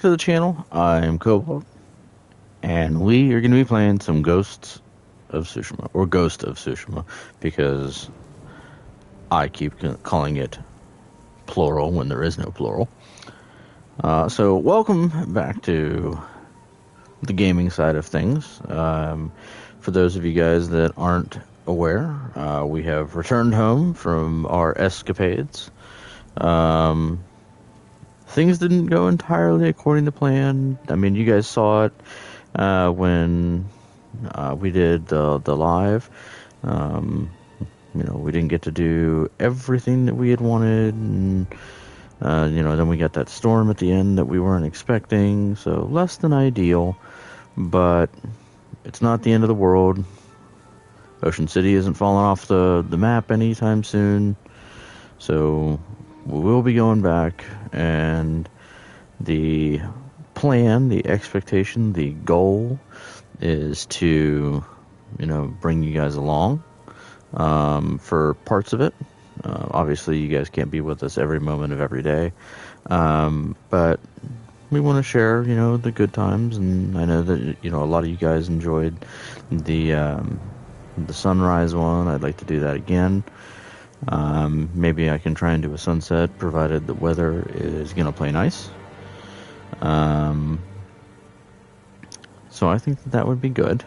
To the channel. I'm Cobalt, and we are going to be playing some Ghosts of Tsushima, or Ghost of Tsushima, because I keep calling it plural when there is no plural. So welcome back to the gaming side of things. For those of you guys that aren't aware, we have returned home from our escapades. Things didn't go entirely according to plan. I mean, you guys saw it when we did the live. We didn't get to do everything that we had wanted, and then we got that storm at the end that we weren't expecting. So less than ideal, but it's not the end of the world. Ocean City isn't falling off the map anytime soon, so we will be going back, and the plan, the expectation, the goal is to, bring you guys along for parts of it. Obviously, you guys can't be with us every moment of every day, but we want to share, the good times, and I know that, a lot of you guys enjoyed the sunrise one. I'd like to do that again. Maybe I can try and do a sunset, provided the weather is going to play nice. So I think that would be good.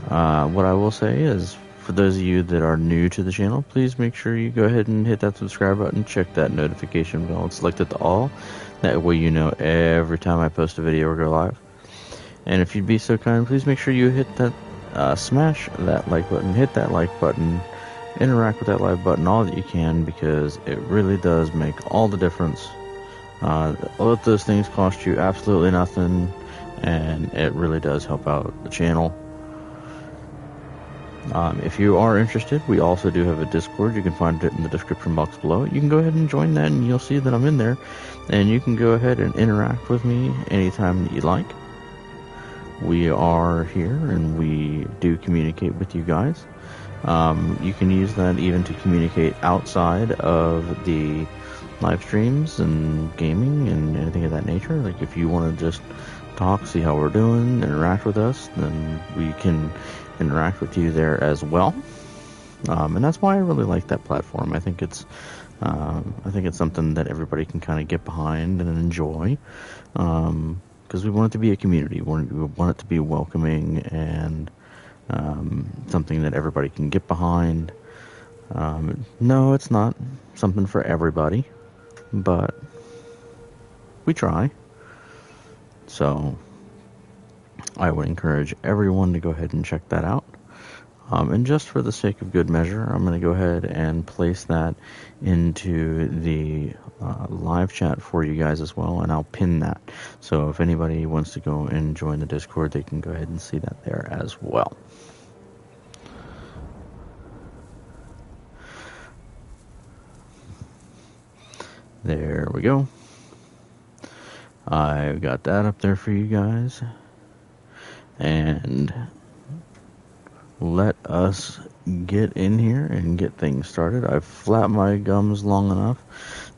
What I will say is, for those of you that are new to the channel, please make sure you go ahead and hit that subscribe button, check that notification bell, and select it to all. That way you know every time I post a video or go live. And if you'd be so kind, please make sure you hit that, smash that like button, hit that like button, interact with that like button all that you can, because it really does make all the difference. All of those things cost you absolutely nothing, and it really does help out the channel. If you are interested, we also do have a Discord. You can find it in the description box below. You can go ahead and join that, and you'll see that I'm in there. And you can go ahead and interact with me anytime that you like. We are here, and we do communicate with you guys. You can use that even to communicate outside of the live streams and gaming and anything of that nature. Like, if you want to just talk, see how we're doing, interact with us, then we can interact with you there as well. And that's why I really like that platform. I think it's something that everybody can kind of get behind and enjoy, because we want it to be a community. We want it to be welcoming and something that everybody can get behind. No, it's not something for everybody, but we try. So I would encourage everyone to go ahead and check that out. And just for the sake of good measure, I'm going to go ahead and place that into the live chat for you guys as well, and I'll pin that. So if anybody wants to go and join the Discord, they can go ahead and see that there as well. There we go. I've got that up there for you guys. And let us get in here and get things started. I've flapped my gums long enough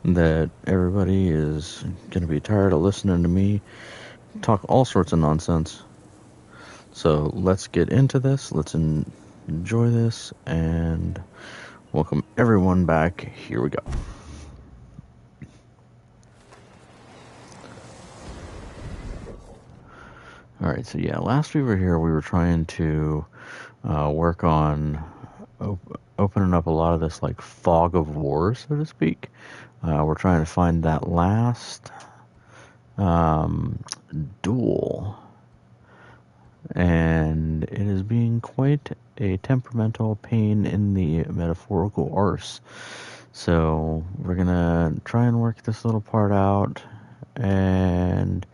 that everybody is going to be tired of listening to me talk all sorts of nonsense. So let's get into this. Let's enjoy this and welcome everyone back. Here we go. Alright, so yeah, last we were here, we were trying to work on opening up a lot of this, like, fog of war, so to speak. We're trying to find that last duel, and it is being quite a temperamental pain in the metaphorical arse. So we're gonna try and work this little part out, and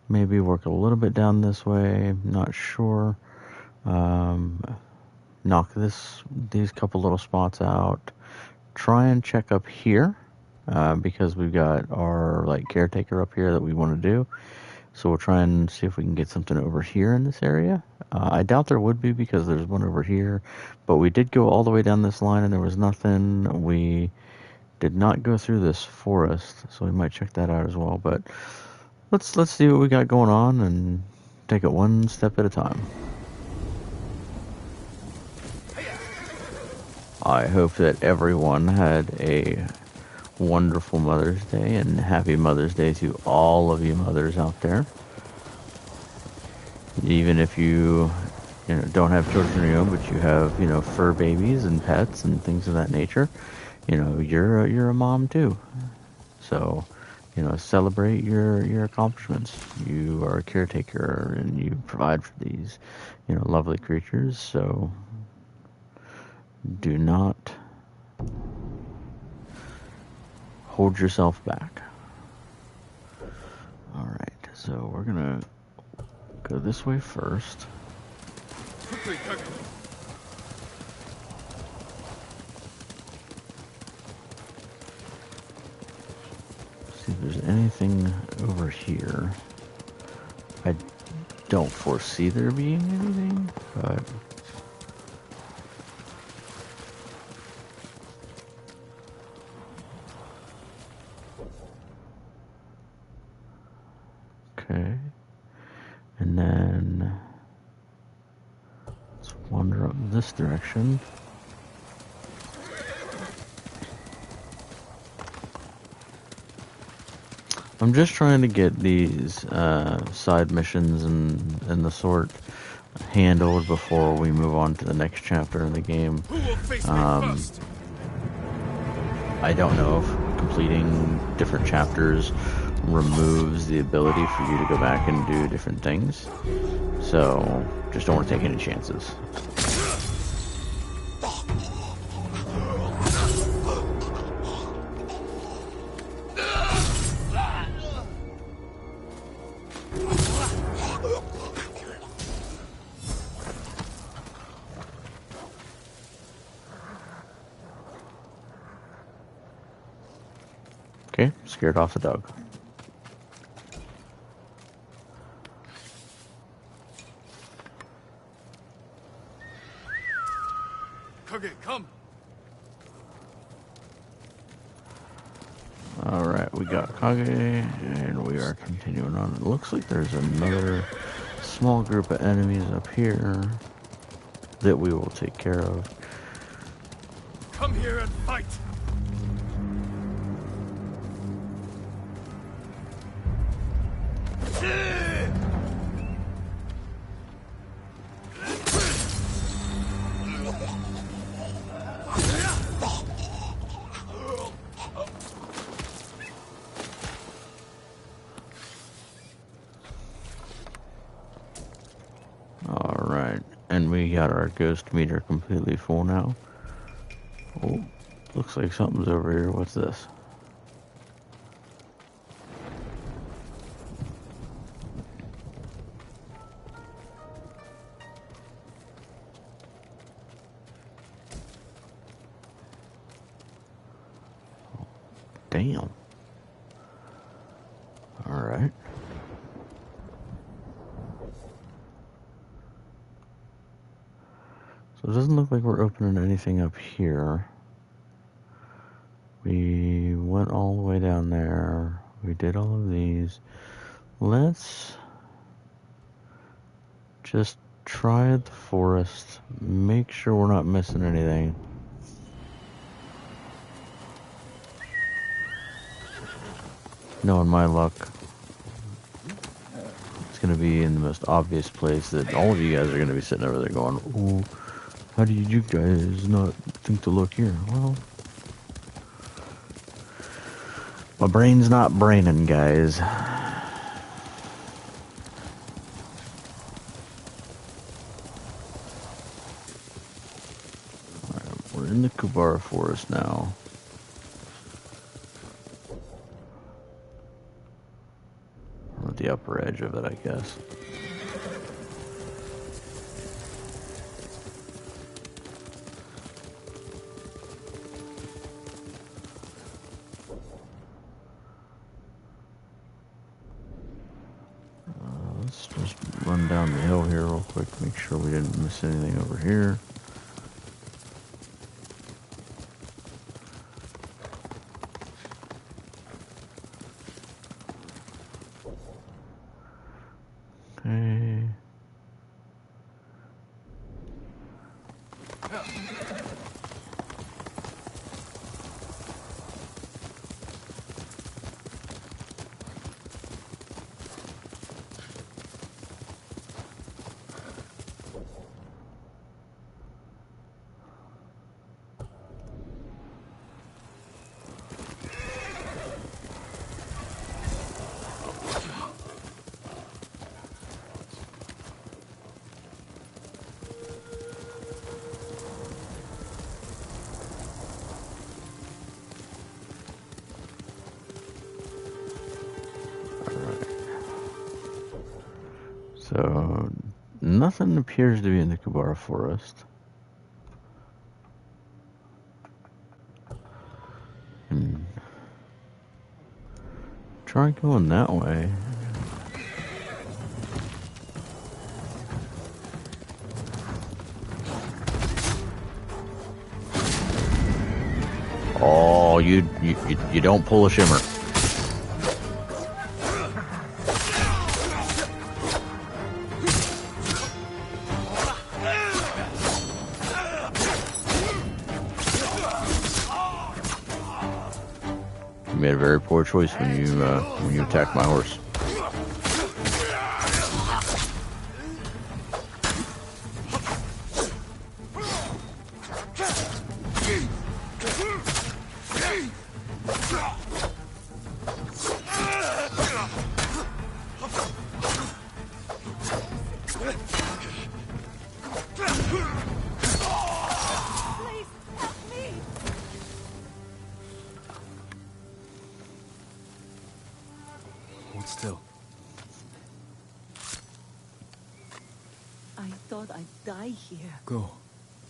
maybe work a little bit down this way, not sure. Knock these couple little spots out. Try and check up here, because we've got our, like, caretaker up here that we want to do. So we'll try and see if we can get something over here in this area. I doubt there would be, because there's one over here. But we did go all the way down this line and there was nothing. We did not go through this forest, so we might check that out as well. But let's see what we got going on and take it one step at a time. I hope that everyone had a wonderful Mother's Day, and happy Mother's Day to all of you mothers out there. Even if you don't have children of your own, but you have fur babies and pets and things of that nature, you're a mom too. So celebrate your accomplishments. You are a caretaker and you provide for these lovely creatures. So do not hold yourself back. Alright, so we're gonna go this way first. See if there's anything over here. I don't foresee there being anything, but okay. And then let's wander up this direction. I'm just trying to get these side missions and the sort handled before we move on to the next chapter in the game. I don't know if completing different chapters removes the ability for you to go back and do different things. So just don't want to take any chances. Okay, scared off the dog. Kage, come. Alright, we got Kage, and we are continuing on. It looks like there's another small group of enemies up here that we will take care of. Come here and fight. Alright, and we got our ghost meter completely full now. Oh, looks like something's over here. What's this? Damn. Alright. So it doesn't look like we're opening anything up here. We went all the way down there. We did all of these. Let's just try the forest. Make sure we're not missing anything. Knowing my luck, it's going to be in the most obvious place that all of you guys are going to be sitting over there going, ooh, how do you guys not think to look here? Well, my brain's not braining, guys. Alright, we're in the Kubara Forest now. Or the upper edge of it, I guess. Let's just run down the hill here real quick, make sure we didn't miss anything over here. So, nothing appears to be in the Kubara Forest. Try going that way. Oh, you don't pull a shimmer. You made a very poor choice when you attacked my horse. Still. I thought I'd die here. Go.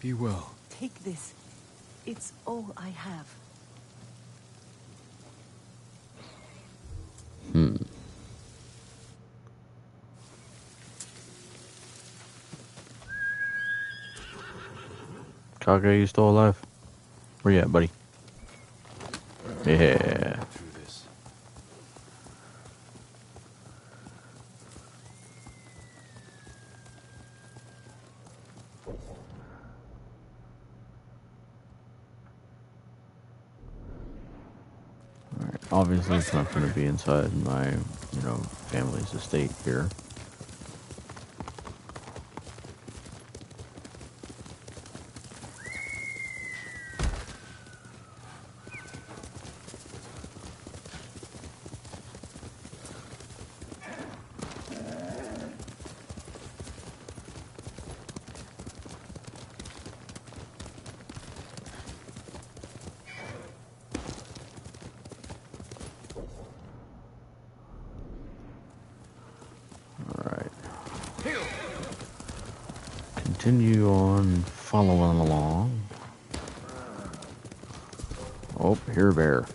Be well. Take this. It's all I have. Kage, you still alive? Where you at, buddy? Yeah. Obviously, it's not going to be inside my, family's estate here. Continue on following along. Oh, here, bear.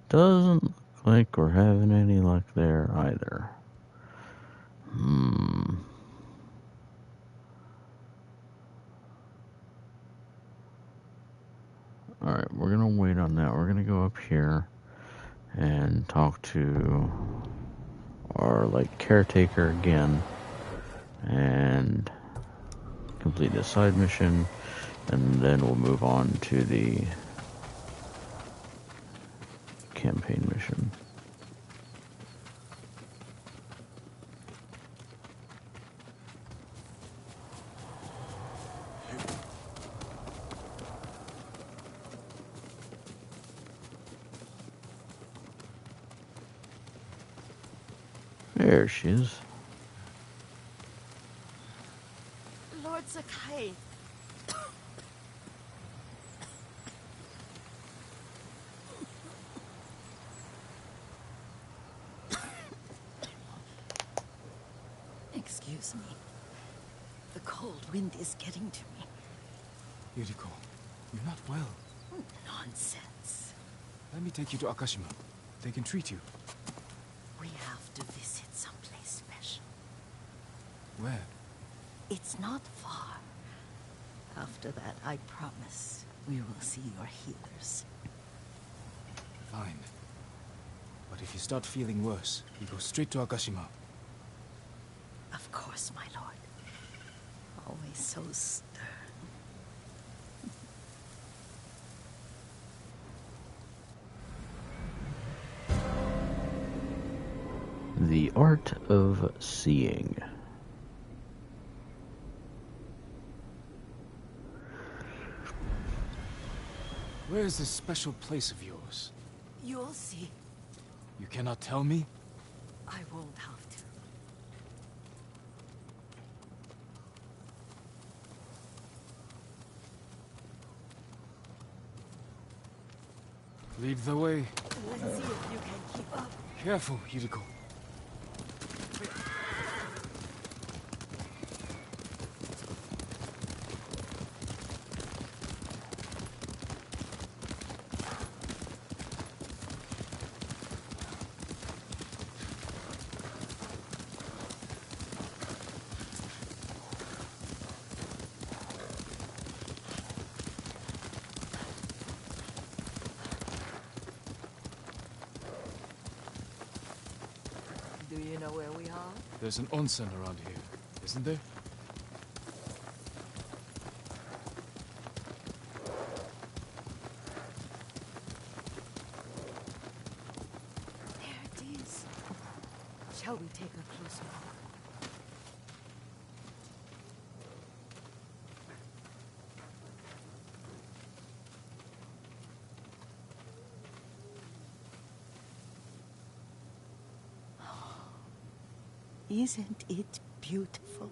Doesn't look like we're having any luck there either. Alright, we're gonna wait on that. We're gonna go up here and talk to our, caretaker again and complete this side mission, and then we'll move on to the campaign mission. There she is. Lord Sakai. Excuse me. The cold wind is getting to me. Yuriko, you're not well. Nonsense. Let me take you to Akashima. They can treat you. We have to visit someplace special. Where? It's not far. After that, I promise we will see your healers. Fine. But if you start feeling worse, you go straight to Akashima. Of course, my lord. Always so stern. The art of seeing. Where is this special place of yours? You'll see. You cannot tell me? I won't have to. Lead the way. Let's see if you can keep up. Careful, Yuriko. Do you know where we are? There's an onsen around here, isn't there? There it is. Shall we take a closer look? Isn't it beautiful?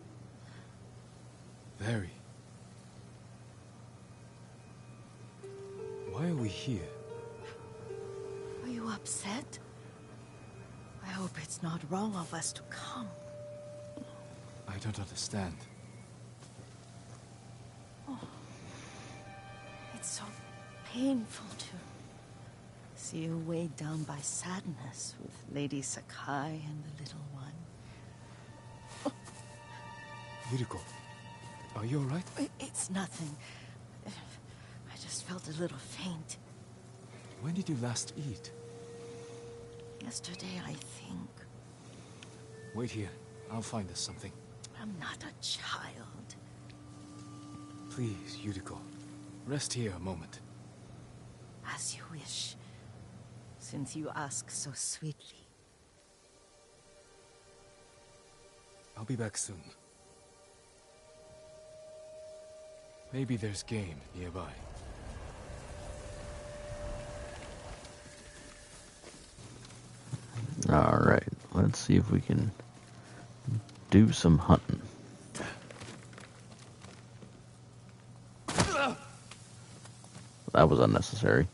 Very. Why are we here? Are you upset? I hope it's not wrong of us to come. I don't understand. It's so painful to see you weighed down by sadness with Lady Sakai and the little one. Yuriko, are you alright? It's nothing. I just felt a little faint. When did you last eat? Yesterday, I think. Wait here. I'll find us something. I'm not a child. Please, Yuriko. Rest here a moment. As you wish, since you ask so sweetly. I'll be back soon. Maybe there's game nearby. Alright, let's see if we can do some hunting. That was unnecessary.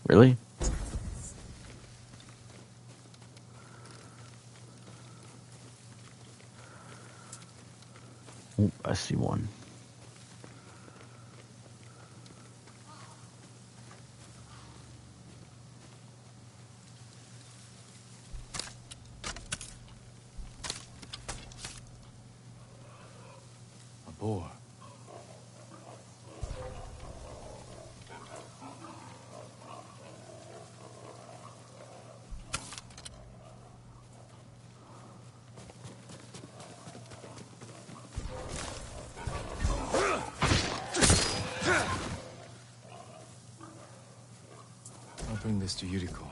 Really? Oh, I see one. A boar. I'll bring this to Yuriko.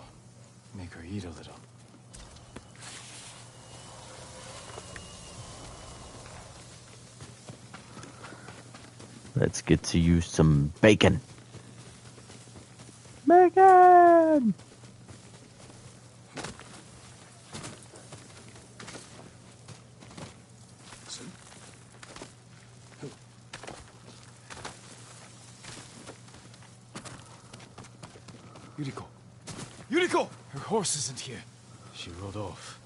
Make her eat a little. Let's get to you some bacon. Bacon! Yuriko! Yuriko! Her horse isn't here. She rode off.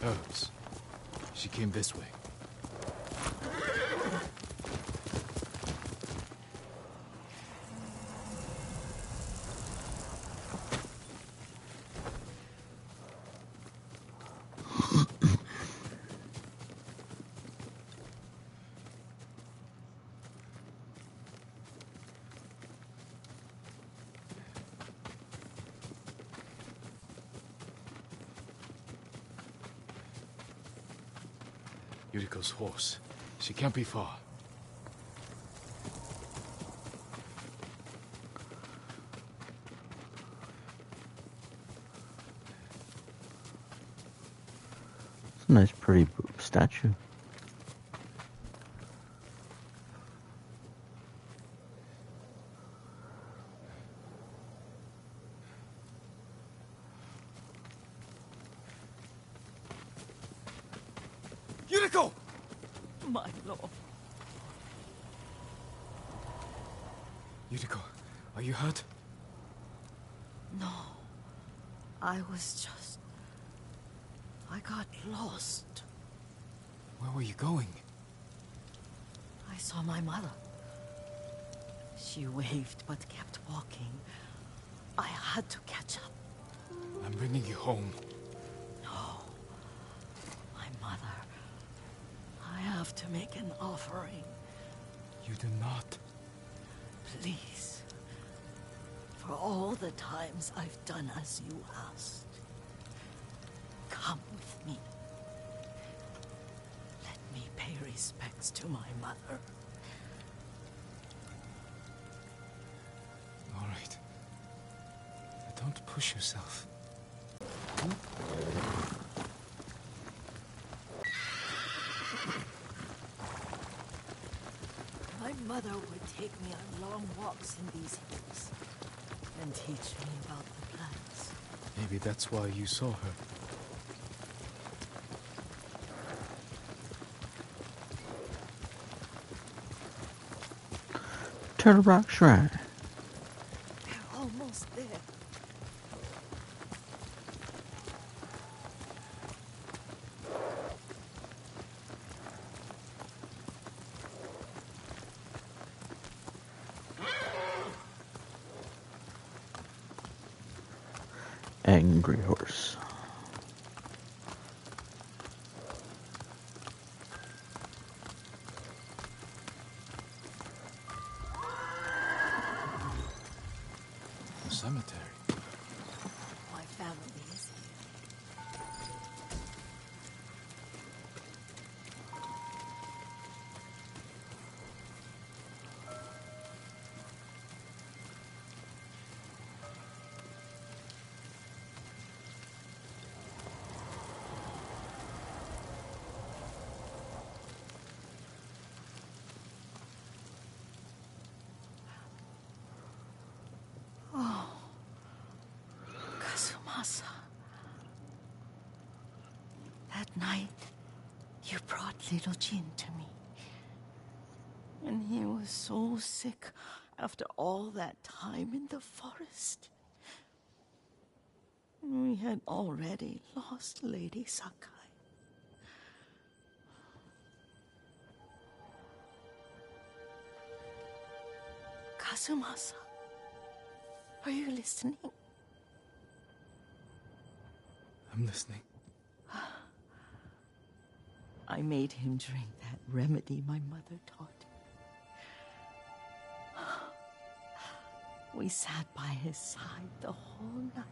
Herbs. She came this way. Yuriko's horse. She can't be far. It's a nice, pretty statue. Yuriko! My lord. Yuriko, are you hurt? No. I got lost. Where were you going? I saw my mother. She waved but kept walking. I had to catch up. I'm bringing you home. No. My mother. I have to make an offering. You do not. Please. For all the times I've done as you asked. Come with me. Let me pay respects to my mother. All right. Don't push yourself. My mother would take me on long walks in these hills and teach me about the plants. Maybe that's why you saw her. Turtle Rock Shrine. We're almost there. Angry horse. Cemetery. My family is here. Oh, Kazumasa. That night, you brought little Jin to me. And he was so sick after all that time in the forest. We had already lost Lady Sakai. Kazumasa. Are you listening? I'm listening. I made him drink that remedy my mother taught him. We sat by his side the whole night.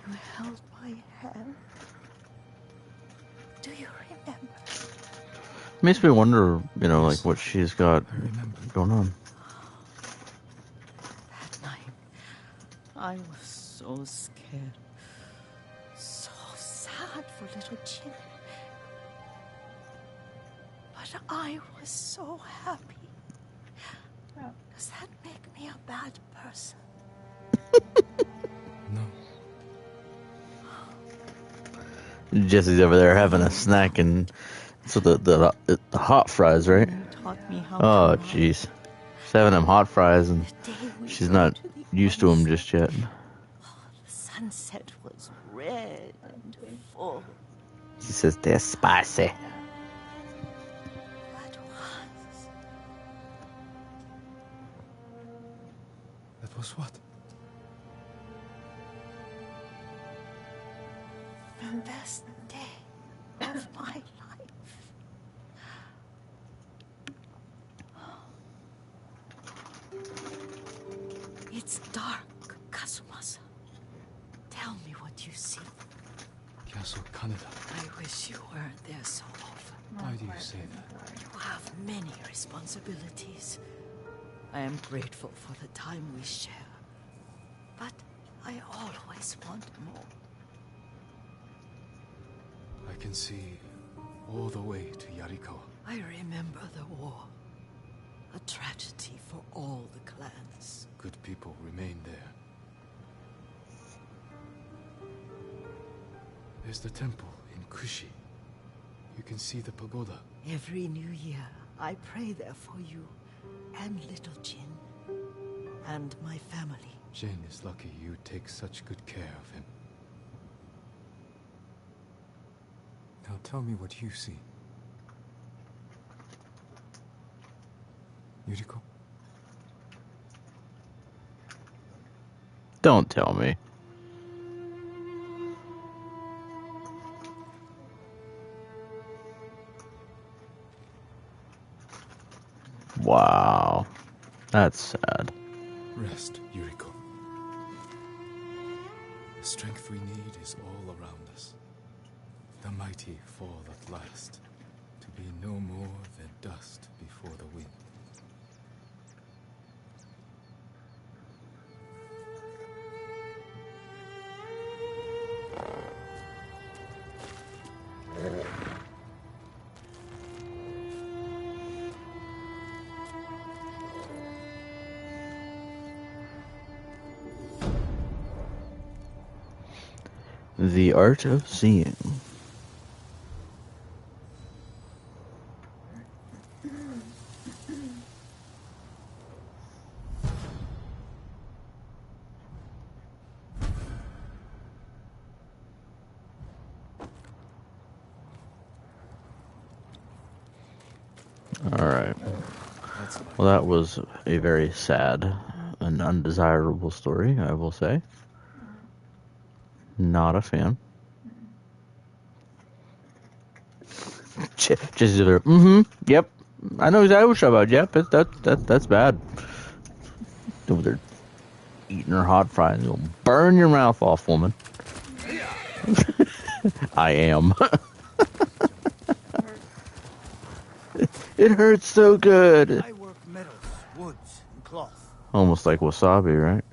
You held my hand. Do you remember? Makes me wonder, you know, Yes. like what she's got I remember. going on. That night, I was so scared. So sad for little Jin. But I was so happy. Does that make me a bad person? No. Jessie's over there having a snack, and so the hot fries, right? You taught me how Oh, to love. jeez. She's having them hot fries, and The day we she's go not to the used to them onsen. just yet. The sunset was red and full. She says they're spicy. That was That was what? the best day of my life. It's dark, Kazumasa. Tell me what you see. Castle Kaneda. I wish you weren't there so often. Why do you say that? You have many responsibilities. I am grateful for the time we share. But I always want more. I can see all the way to Yuriko. I remember the war. A tragedy for all the clans. Good people remain there. There's the temple in Kushi. You can see the pagoda. Every new year, I pray there for you and little Jin and my family. Jin is lucky you take such good care of him. Now tell me what you see. Yuriko? Don't tell me. Wow. That's sad. Rest, Yuriko. The strength we need is all around us. The mighty fall at last, to be no more than dust before the wind. The art of seeing. Alright. Well, that was a very sad and undesirable story, I will say. Not a fan. Jesse's there. Yep. I know exactly what you're about. Yep. That's bad. Over there eating her hot fries. You'll burn your mouth off, woman. I am. It hurts so good. I work metals, woods, and cloth. Almost like wasabi, right?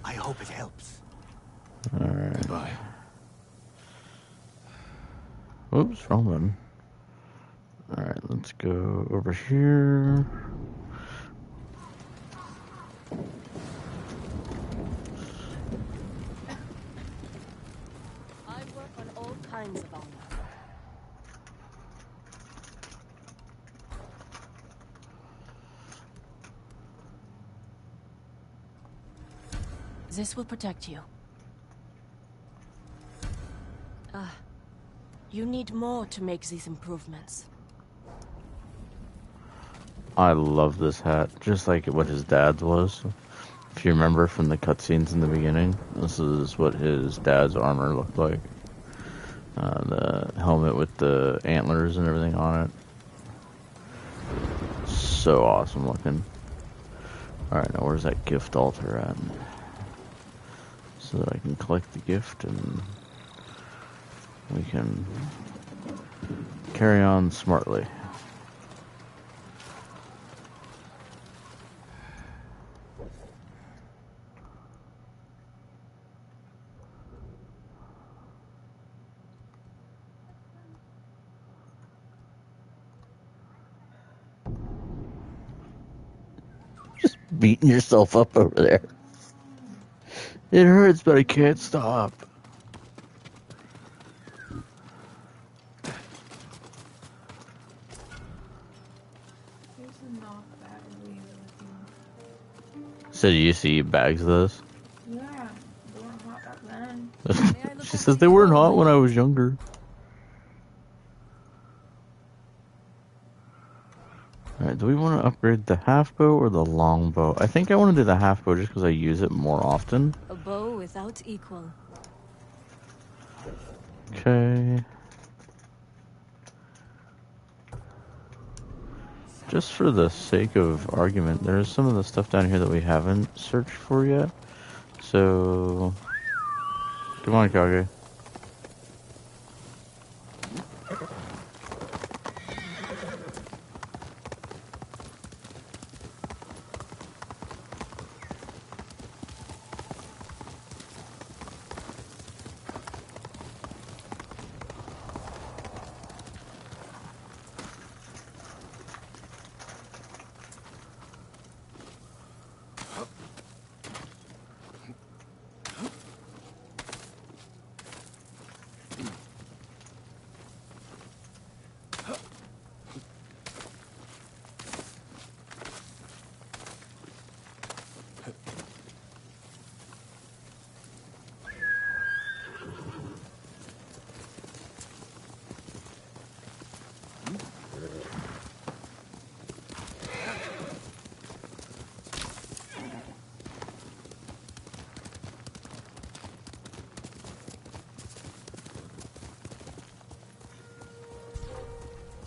I hope it helps. Alright. Goodbye. Oops, wrong button. Alright, let's go over here. I work on all kinds of armor. This will protect you. You need more to make these improvements. I love this hat, just like what his dad's was. If you remember from the cutscenes in the beginning, this is what his dad's armor looked like. The helmet with the antlers and everything on it. So awesome looking. Alright, now where's that gift altar at? So that I can collect the gift and we can carry on smartly. Just beating yourself up over there. It hurts, but I can't stop. not that weird with So do you see bags of those? you. Yeah, they weren't hot back then. She says they weren't hot when I was younger. Alright, do we want to upgrade the half bow or the long bow? I think I want to do the half bow just because I use it more often. A bow without equal. Okay. Just for the sake of argument, there's some of the stuff down here that we haven't searched for yet. So, come on, Kage.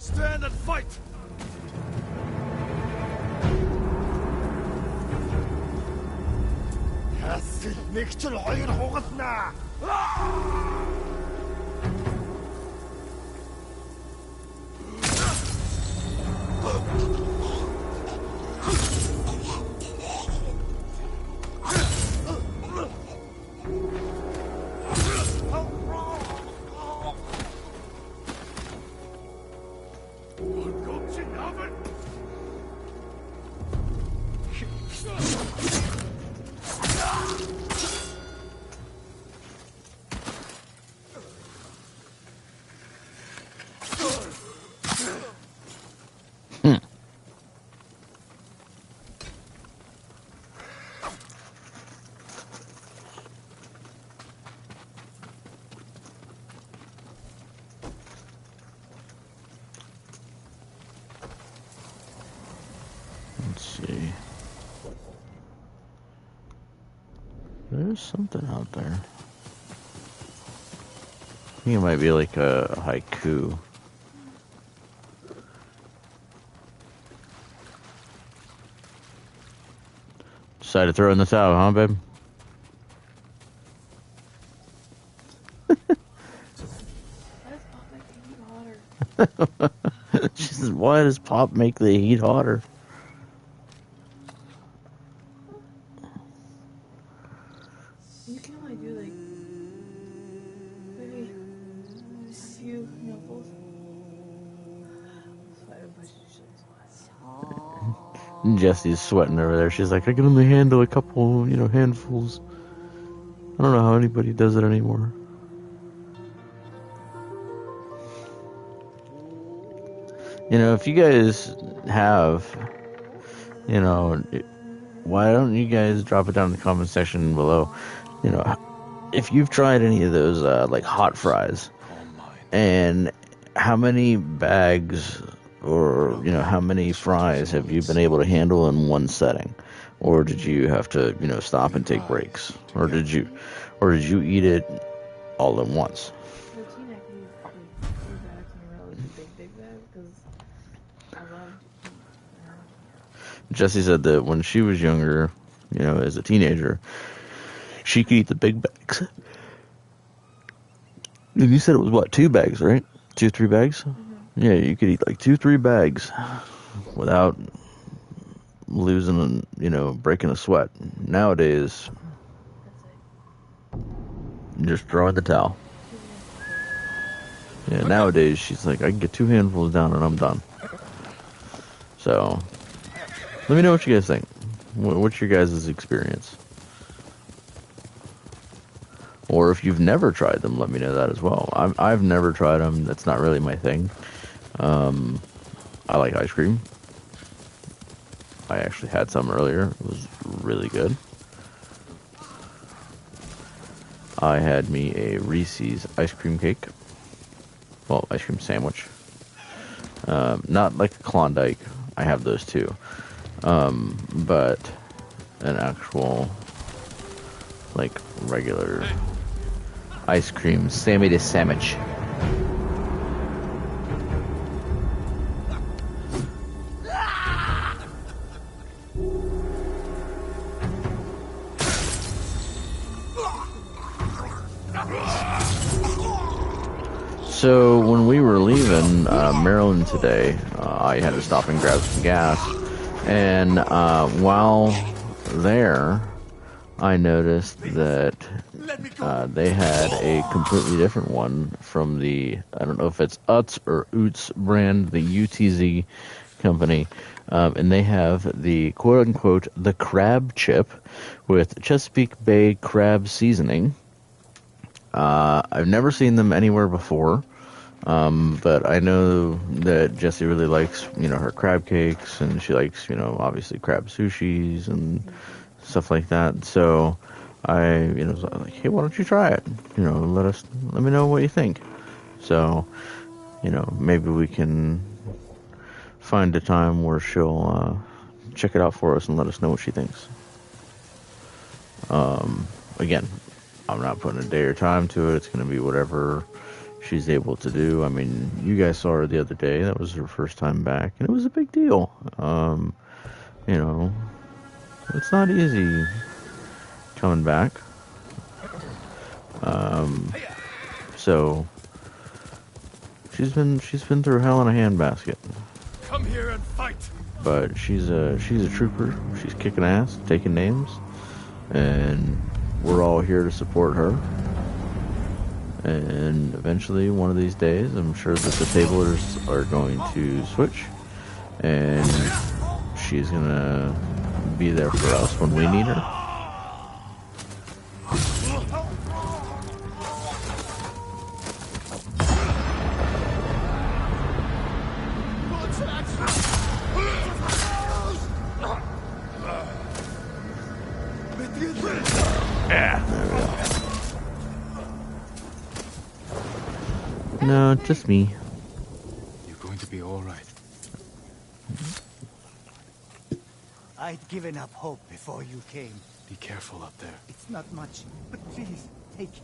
Stand and fight! There's something out there. I think it might be like a haiku. Decided to throw in the towel, huh, babe? She says, why does pop make the heat hotter? You can only do like maybe a few nipples. That's why everybody should. Jessie's sweating over there. She's like, I can only handle a couple, handfuls. I don't know how anybody does it anymore. If you guys have, why don't you guys drop it down in the comment section below? If you've tried any of those, like hot fries, and how many bags or, how many fries have you been able to handle in one setting? Or did you have to, stop and take breaks? Or did you eat it all at once? Jessie said that when she was younger, as a teenager, she could eat the big bags. And you said it was what, 2 bags, right? 2, 3 bags? Mm-hmm. Yeah, you could eat like 2, 3 bags without losing, breaking a sweat. Nowadays, just throw in the towel. Yeah, nowadays she's like, I can get 2 handfuls down and I'm done. So, let me know what you guys think. What's your guys' experience? Or if you've never tried them, let me know that as well. I've never tried them. That's not really my thing. I like ice cream. I actually had some earlier. It was really good. I had me a Reese's ice cream cake. Well, ice cream sandwich. Not like a Klondike. I have those too. But an actual, like, regular ice cream Sammy the sandwich. So when we were leaving Maryland today, I had to stop and grab some gas, and while there, I noticed that they had a completely different one from the, I don't know if it's Utz or Oots brand, the UTZ company, and they have the quote-unquote the crab chip with Chesapeake Bay crab seasoning. I've never seen them anywhere before, but I know that Jessie really likes, her crab cakes, and she likes, obviously crab sushis and stuff like that. So I, was like, hey, why don't you try it? Let me know what you think. So, maybe we can find a time where she'll check it out for us and let us know what she thinks. Again, I'm not putting a day or time to it. It's going to be whatever she's able to do. I mean, you guys saw her the other day. That was her first time back, and it was a big deal. It's not easy coming back. So she's been through hell in a handbasket. Come here and fight. But she's a trooper. She's kicking ass, taking names, and we're all here to support her. And eventually, one of these days, I'm sure that the tablers are going to switch, and she's gonna be there for us when we need her. Yeah, there we go. No, just me. You're going to be all right. I'd given up hope before you came. Be careful up there. It's not much, but please, take it.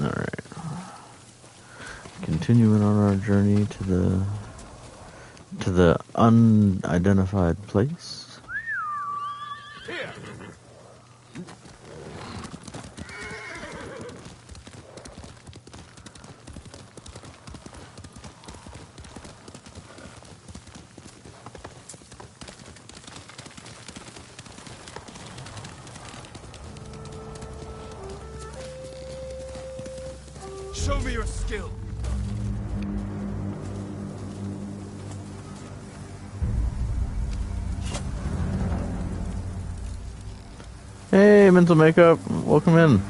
Alright. Continuing on our journey to the unidentified place. Here. Show me your skill. Hey, mental makeup. Welcome in.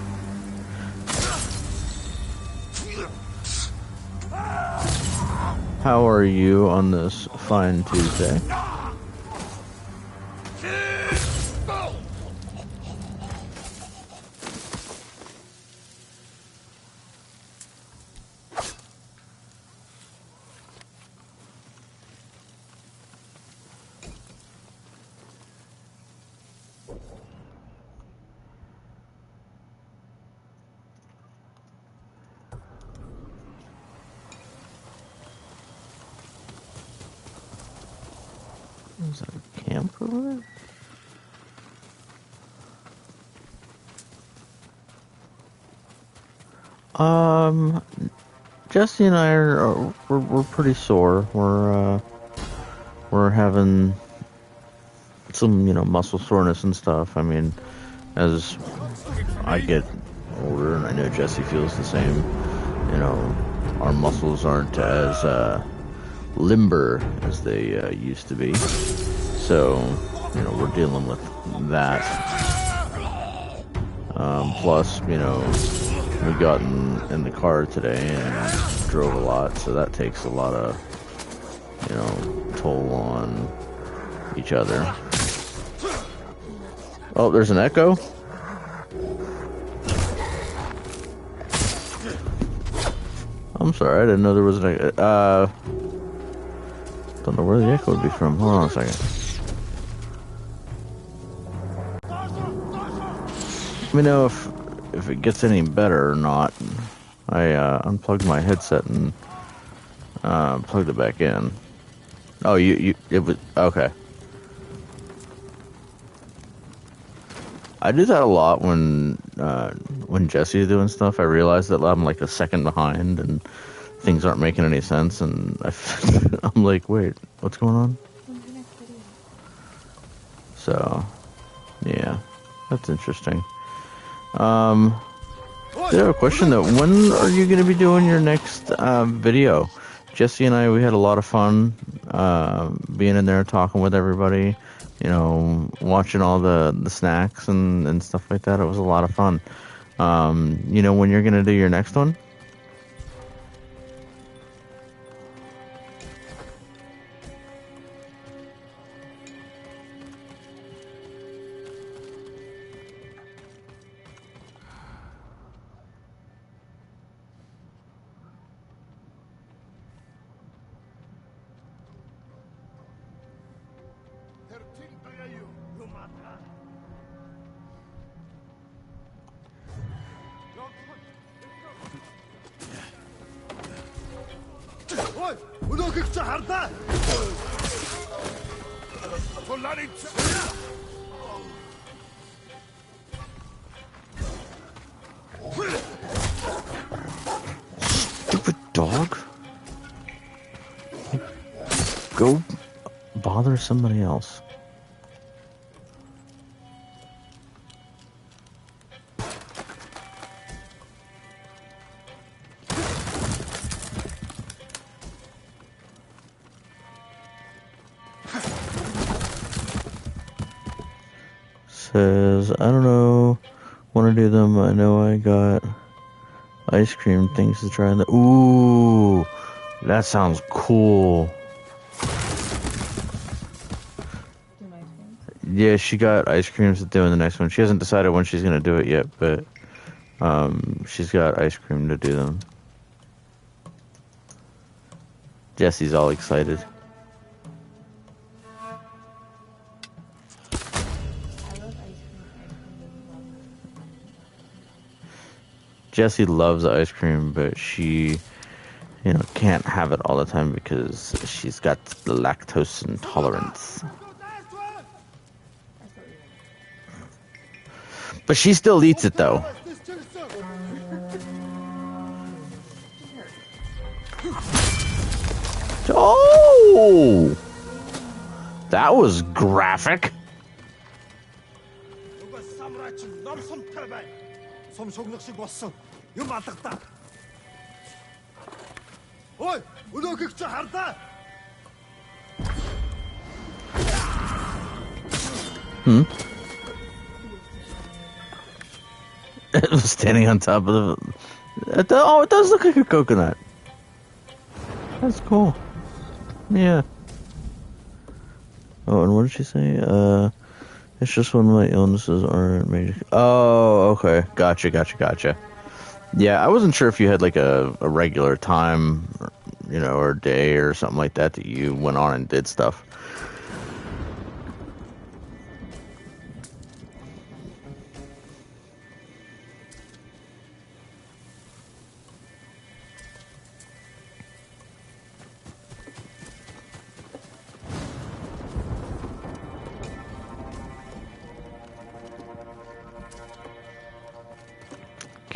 How are you on this fine Tuesday? Is that a camp over there? Jessie and I we're pretty sore. We're having some, muscle soreness and stuff. I mean, as I get older, and I know Jessie feels the same, our muscles aren't as limber as they used to be. So, we're dealing with that. Plus, we got in the car today and drove a lot, so that takes a lot of, you know, toll on each other. Oh, there's an echo? I'm sorry, I didn't know there was an echo. Don't know where the echo would be from. Hold on a second. Let me know if it gets any better or not. I unplugged my headset and plugged it back in. Oh, it was okay. I do that a lot when Jessie's doing stuff. I realize that I'm like a second behind and things aren't making any sense, and I'm like, wait, what's going on? So, yeah, that's interesting. I have a question though. When are you going to be doing your next video? Jessie and I, we had a lot of fun being in there talking with everybody, you know, watching all the snacks and stuff like that. It was a lot of fun. You know when you're going to do your next one? Stupid dog. Go bother somebody else. Says, I don't know, want to do them. I know I got ice cream things to try. Ooh, that sounds cool. Yeah, she got ice creams to do in the next one. She hasn't decided when she's going to do it yet, but she's got ice cream to do them. Jessie's all excited. Jessie loves ice cream, but she, you know, can't have it all the time because she's got lactose intolerance. But she still eats it, though. Oh! That was graphic. It was standing on top of the... Oh, it does look like a coconut. That's cool. Yeah. Oh, and what did she say? It's just when my illnesses aren't major... Oh, okay. Gotcha. Yeah, I wasn't sure if you had like a regular time, you know, or day or something like that that you went on and did stuff.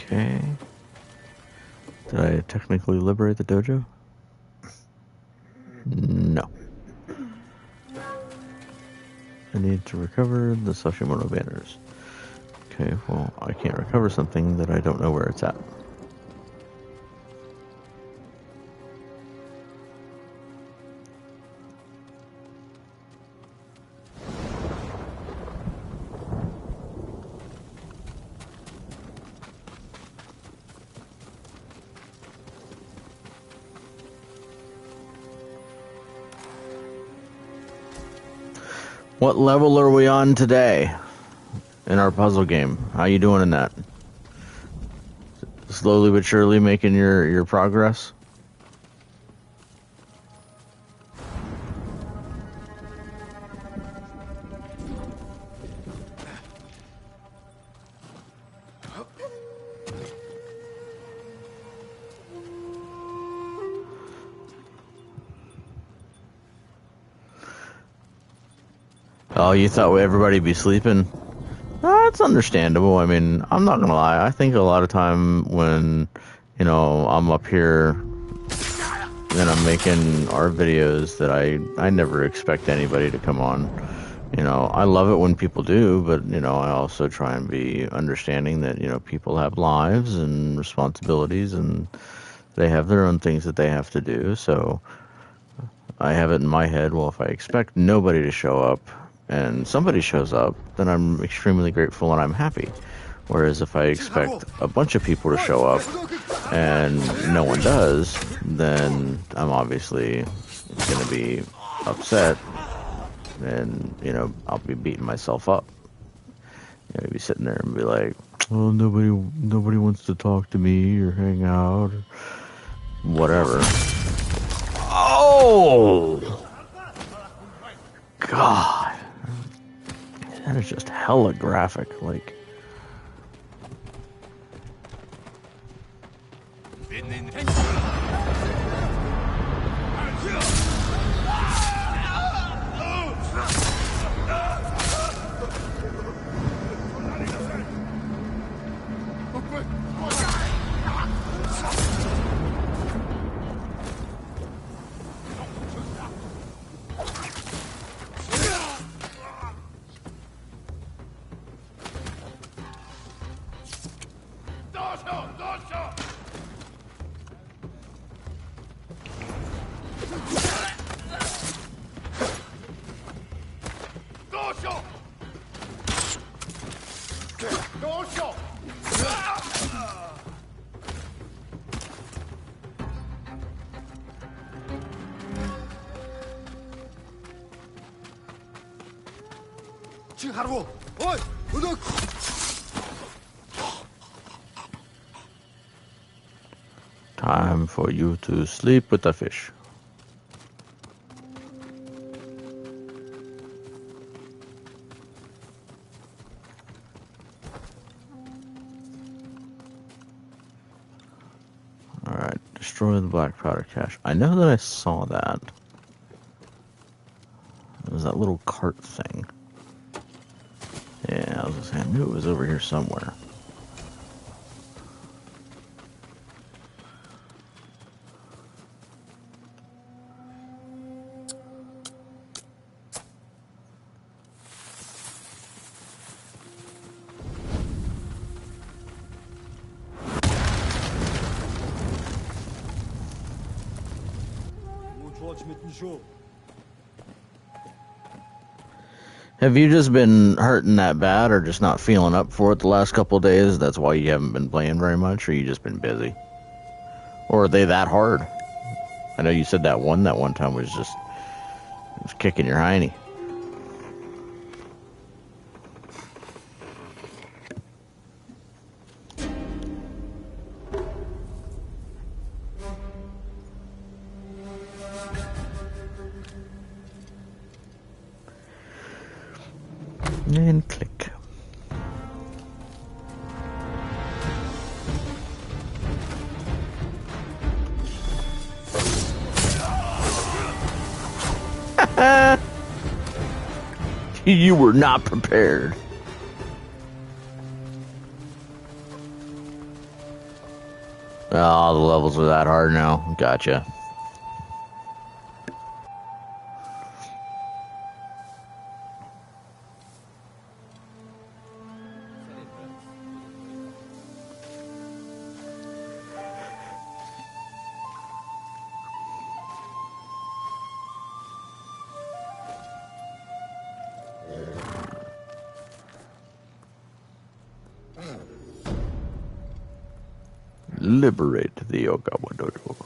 Okay. Did I technically liberate the dojo? No. I need to recover the Sashimono banners. Okay, well, I can't recover something that I don't know where it's at. What level are we on today in our puzzle game? How you doing in that? Slowly but surely making your progress? Oh, you thought everybody'd be sleeping? It's understandable. I mean, I'm not gonna lie. I think a lot of time when, I'm up here and I'm making our videos that I never expect anybody to come on. I love it when people do, but, I also try and be understanding that, people have lives and responsibilities and they have their own things that they have to do. So I have it in my head, well, if I expect nobody to show up and somebody shows up, then I'm extremely grateful and I'm happy. Whereas if I expect a bunch of people to show up and no one does, then I'm obviously going to be upset and, I'll be beating myself up. Be sitting there and be like, oh, nobody wants to talk to me or hang out or whatever. Oh! God. That is just hella graphic, like. Time for you to sleep with the fish. Alright, destroy the black powder cache. I know that I saw that. It was that little cart thing. Yeah, I was gonna say, I knew it was over here somewhere. Have you just been hurting that bad or just not feeling up for it the last couple of days? That's why you haven't been playing very much, or you just been busy? Or are they that hard? I know you said that one time was kicking your hiney. And click. You were not prepared. Oh, the levels are that hard now. Gotcha. Liberate the Ogawa Dojo.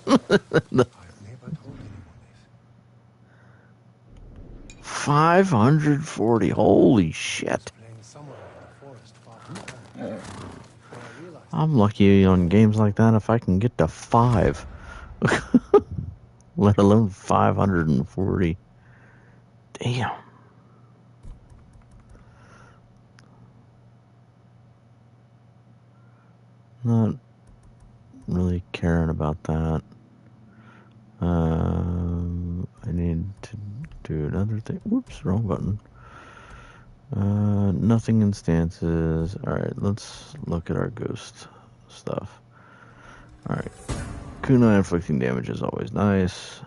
never told anyone this. 540. Holy shit. Playing somewhere in the forest far from home. When I realized I'm lucky on games like that if I can get to 5. Let alone 540. Damn. Not really caring about that. I need to do another thing. Whoops, wrong button. Nothing in stances. Alright, let's look at our ghost stuff. Alright. Kunai inflicting damage is always nice.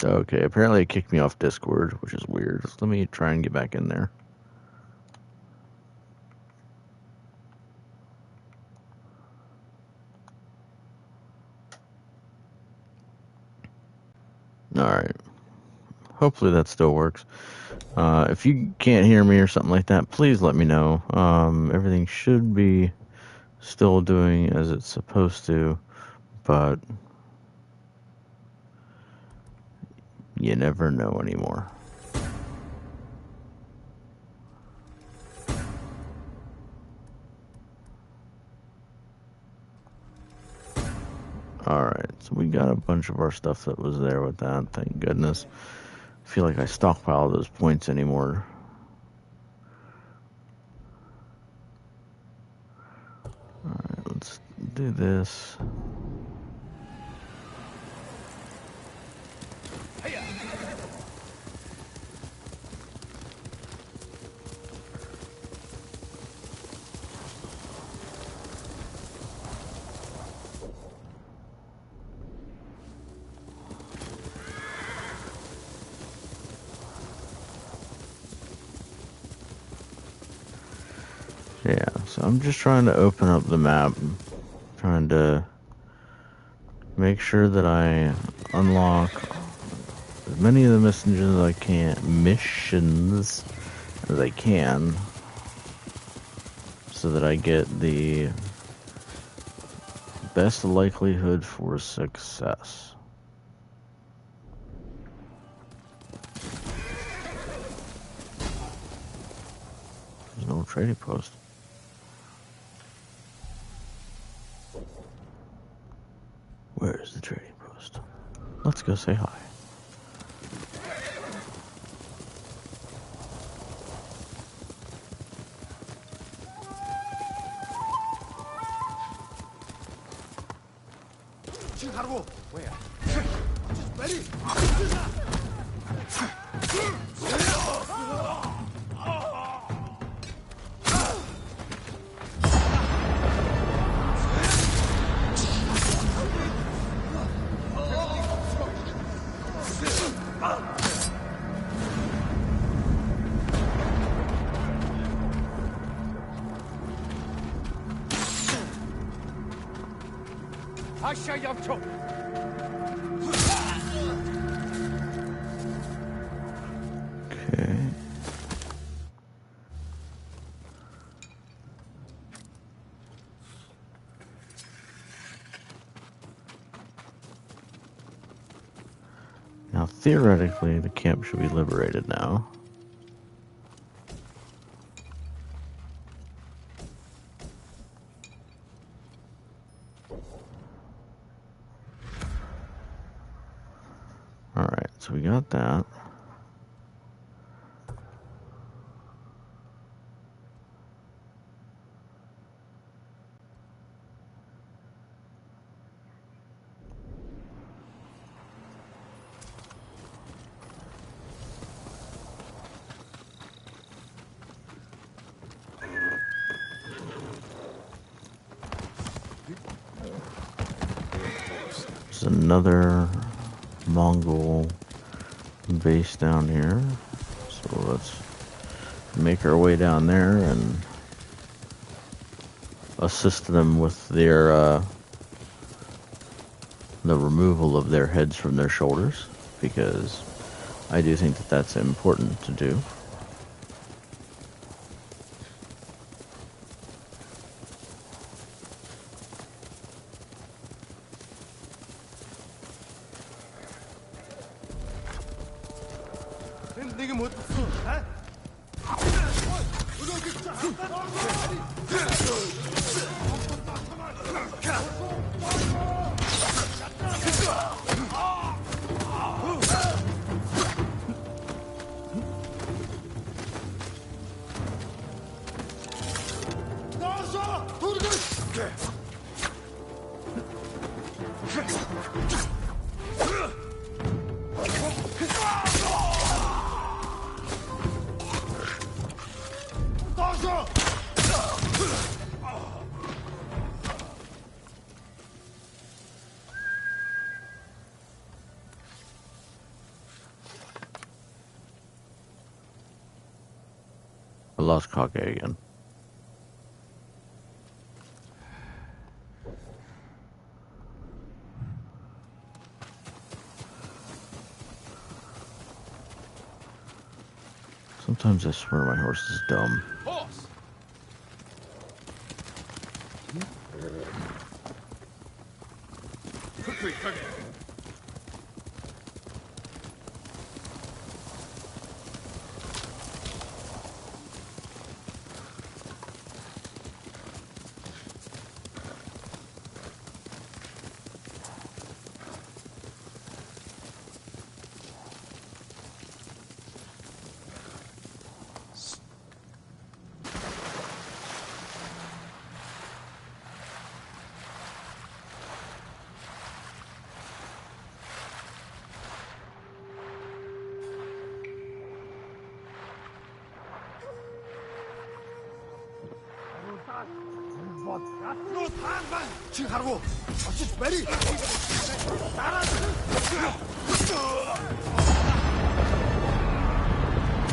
Okay, apparently it kicked me off Discord, which is weird. So let me try and get back in there. Alright. Hopefully that still works. If you can't hear me or something like that, please let me know. Everything should be still doing as it's supposed to, but you never know anymore. Alright, so we got a bunch of our stuff that was there with that, thank goodness. I feel like I stockpile those points anymore. Alright, let's do this. Yeah, so I'm just trying to open up the map, trying to make sure that I unlock as many of the missions as I can, so that I get the best likelihood for success. There's no trading post. Where's the trading post? Let's go say hi. where? Ready? Okay. Now, theoretically, the camp should be liberated now. Alright, so we got that. There's another Mongol base down here, so let's make our way down there and assist them with their the removal of their heads from their shoulders, because I do think that that's important to do. I lost Kage again. Sometimes I swear my horse is dumb. Horse! Quickly, Kage!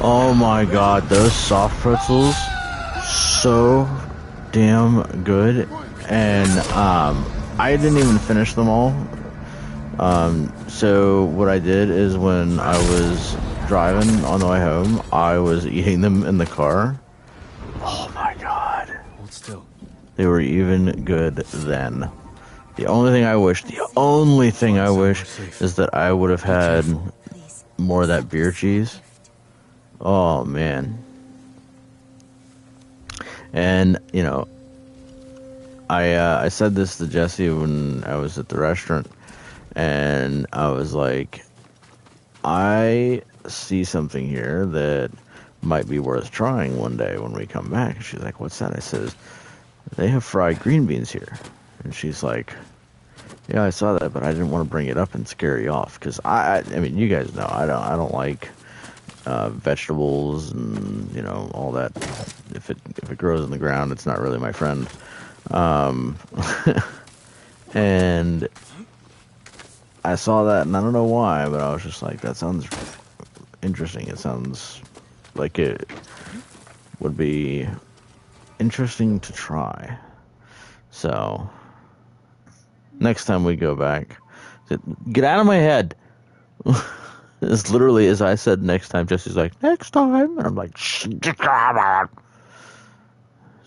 Oh my god, those soft pretzels, so damn good. And I didn't even finish them all. So what I did is when I was driving on the way home, I was eating them in the car. Oh my god. Hold still. They were even good then. The only thing I wish is that I would have had more of that beer cheese. Oh man. And you know, I said this to Jessie when I was at the restaurant, and I was like, I see something here that might be worth trying one day when we come back. She's like, what's that? I says, they have fried green beans here. And she's like, yeah, I saw that, but I didn't want to bring it up and scare you off, because I mean, you guys know I don't like vegetables and, you know, all that. If it grows in the ground, it's not really my friend. And I saw that, and I don't know why, but I was just like, that sounds interesting. It sounds like it would be interesting to try. So next time we go back, get out of my head. It's literally as I said next time. Jessie's like, next time, and I'm like,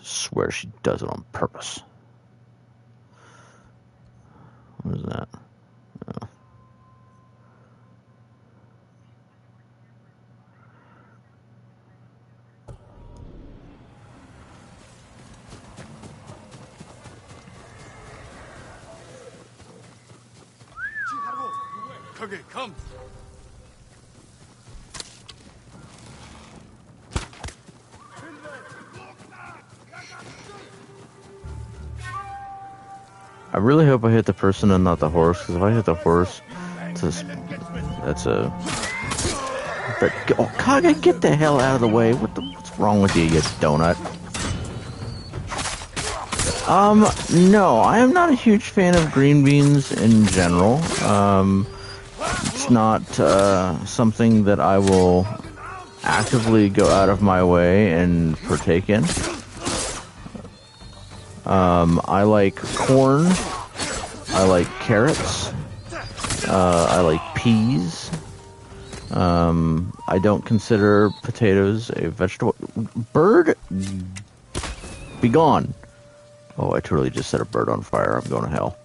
swear she does it on purpose. What is that? Oh. Kage, come! I really hope I hit the person and not the horse, because if I hit the horse, that's a... But, oh, Kage, get the hell out of the way. What's wrong with you, you donut? No, I am not a huge fan of green beans in general. It's not something that I will actively go out of my way and partake in. I like corn, I like carrots, I like peas. I don't consider potatoes a vegetable. Bird, be gone. Oh, I totally just set a bird on fire. I'm going to hell.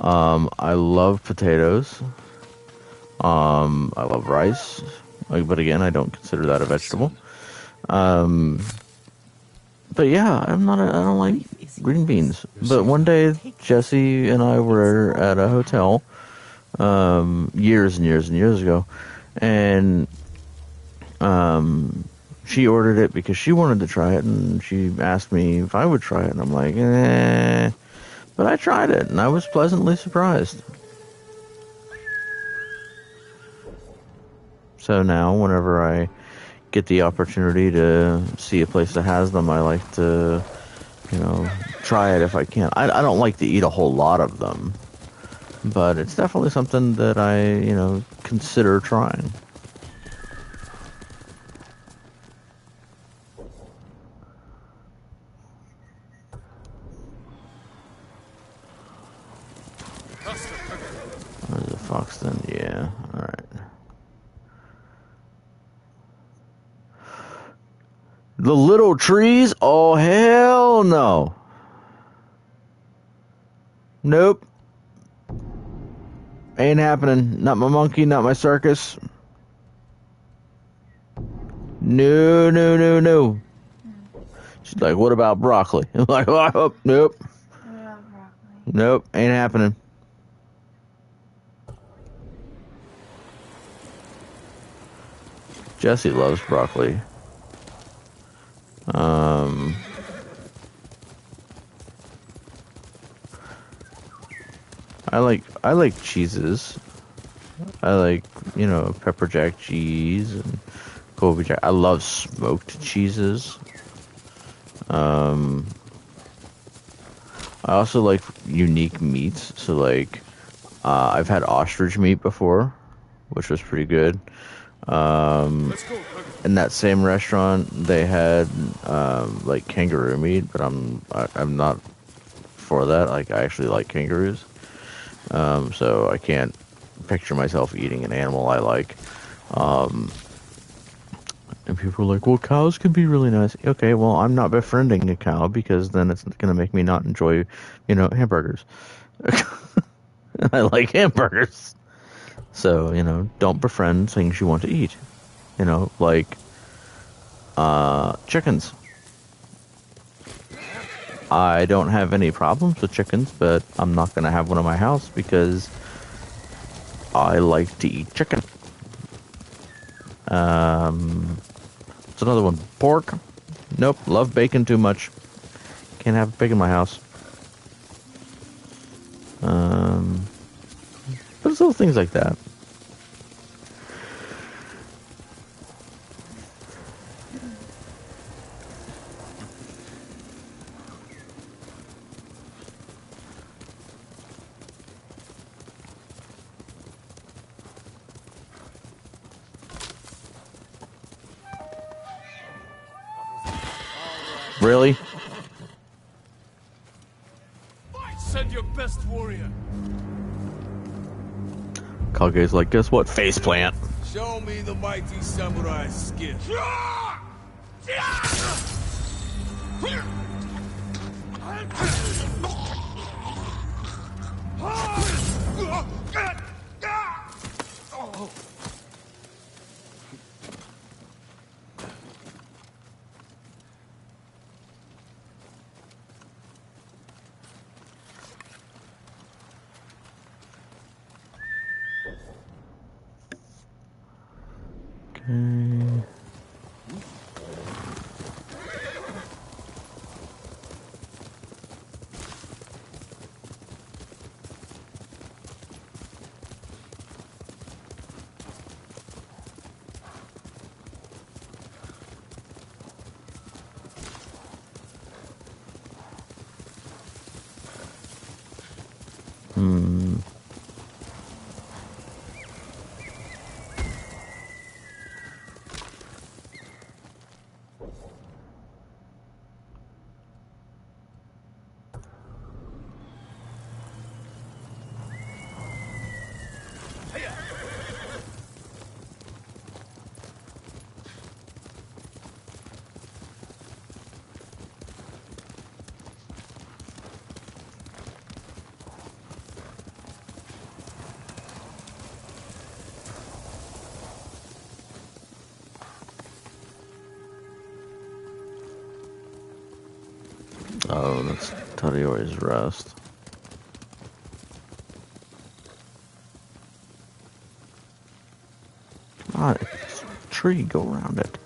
I love potatoes. I love rice. Like, but again, I don't consider that a vegetable. But yeah, I don't like green beans. But one day, Jessie and I were at a hotel, years and years and years ago, and she ordered it because she wanted to try it, and she asked me if I would try it, and I'm like, eh. But I tried it, and I was pleasantly surprised. So now, whenever I get the opportunity to see a place that has them, I like to, try it if I can. I don't like to eat a whole lot of them, but it's definitely something that I, consider trying. There's a fox then, yeah, alright. The little trees? Oh, hell no. Nope. Ain't happening. Not my monkey, not my circus. No, no, no, no. She's like, what about broccoli? I'm like, oh, nope. Nope, ain't happening. Jessie loves broccoli. I like cheeses. I like, pepper jack cheese and Kobe jack. I love smoked cheeses. I also like unique meats. So like, I've had ostrich meat before, which was pretty good. In that same restaurant, they had like kangaroo meat, but I'm not for that. Like, I actually like kangaroos, so I can't picture myself eating an animal I like. And people are like, "Well, cows can be really nice." Okay, well, I'm not befriending a cow because then it's going to make me not enjoy, hamburgers. I like hamburgers. So, don't befriend things you want to eat. Like chickens. I don't have any problems with chickens, but I'm not going to have one in my house because I like to eat chicken. It's another one. Pork. Nope. Love bacon too much. Can't have pig in my house. But it's little things like that. Really? Send your best warrior. Kage's like, guess what? Faceplant. Show me the mighty samurai skill. Okay. Oh, that's Tadioi's rest. Come on, it's a tree, go around it.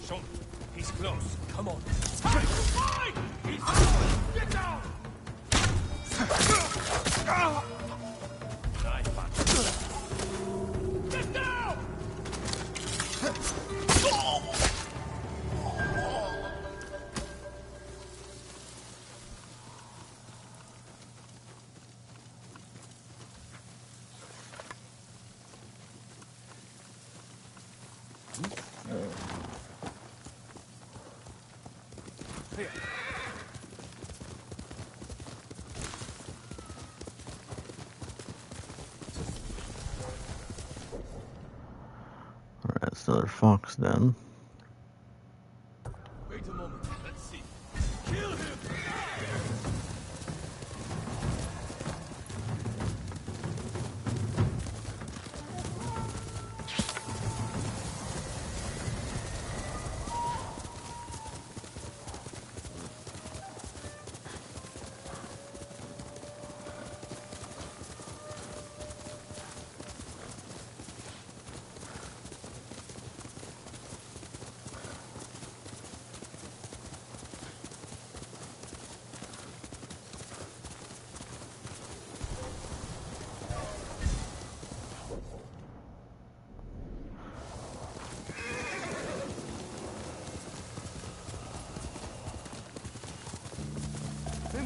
Sean, he's close. Come on. Get down! Nice punch. Get down! Alright, it's another fox den. Wait a moment. Let's see. Kill him!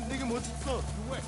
네가 멋있어. 누구야?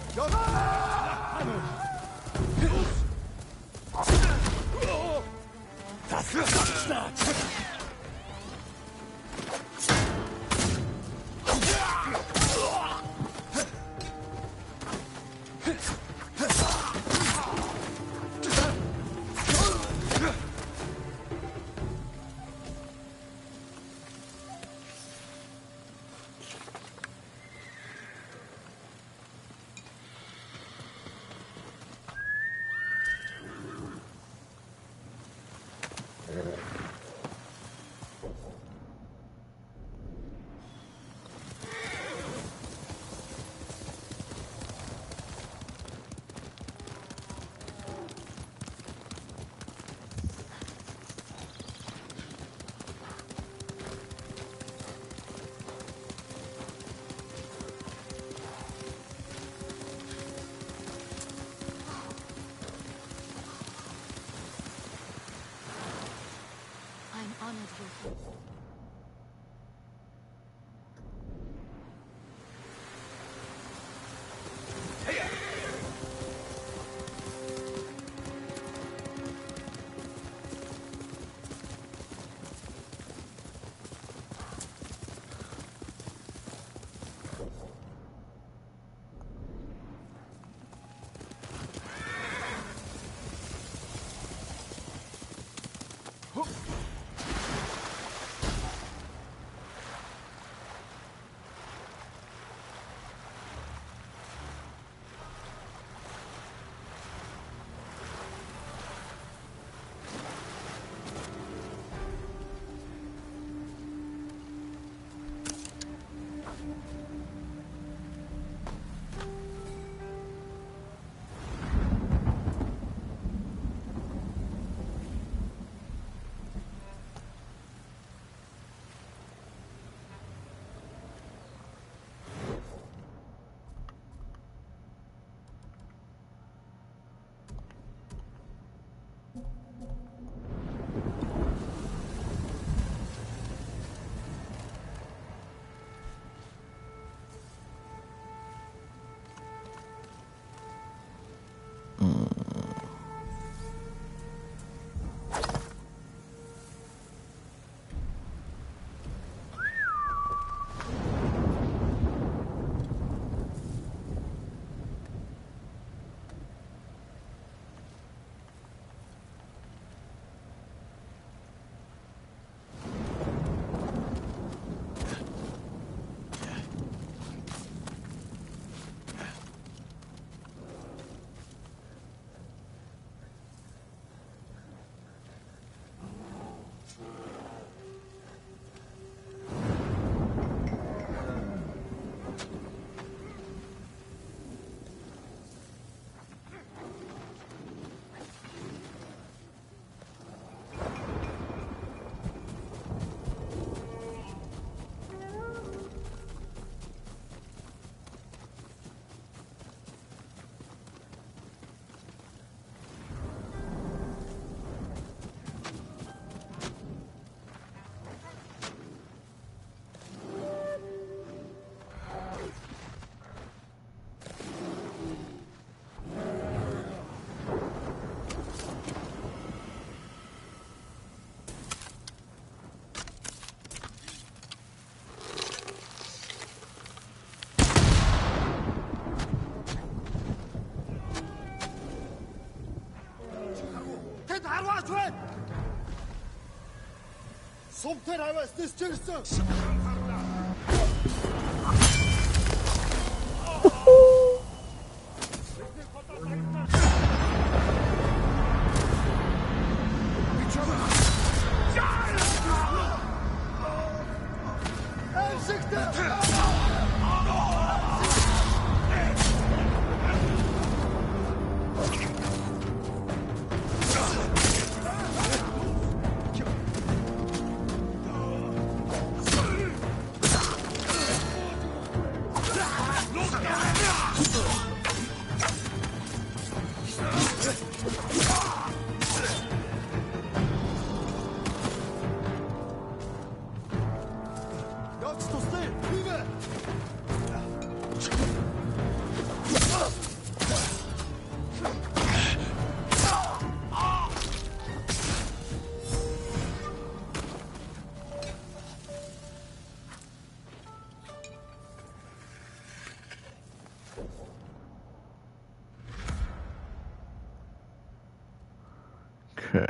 Okay.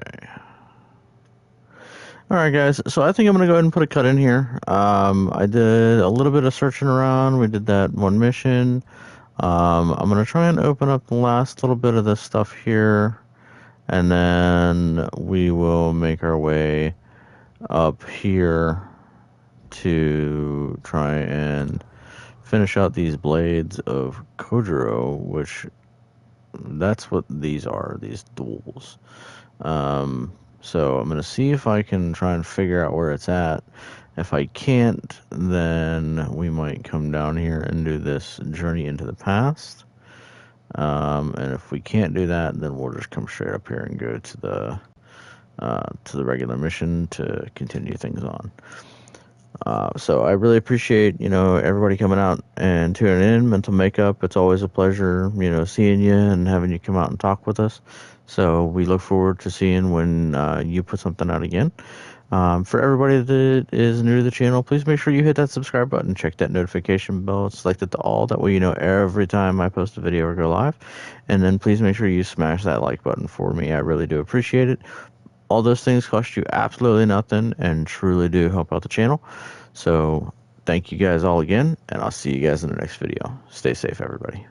Alright guys, so I think I'm going to go ahead and put a cut in here. I did a little bit of searching around. We did that one mission. I'm going to try and open up the last little bit of this stuff here. And then we will make our way up here to try and finish out these blades of Kojiro, which that's what these are, these duels. So I'm going to see if I can try and figure out where it's at. If I can't, then we might come down here and do this journey into the past. And if we can't do that, then we'll just come straight up here and go to the regular mission to continue things on. So I really appreciate, everybody coming out and tuning in. Mental Makeup, it's always a pleasure, seeing you and having you come out and talk with us. So we look forward to seeing when you put something out again. For everybody that is new to the channel, please make sure you hit that subscribe button. Check that notification bell. Select it to all. That way you know every time I post a video or go live. And then please make sure you smash that like button for me. I really do appreciate it. All those things cost you absolutely nothing and truly do help out the channel. So thank you guys all again, and I'll see you guys in the next video. Stay safe, everybody.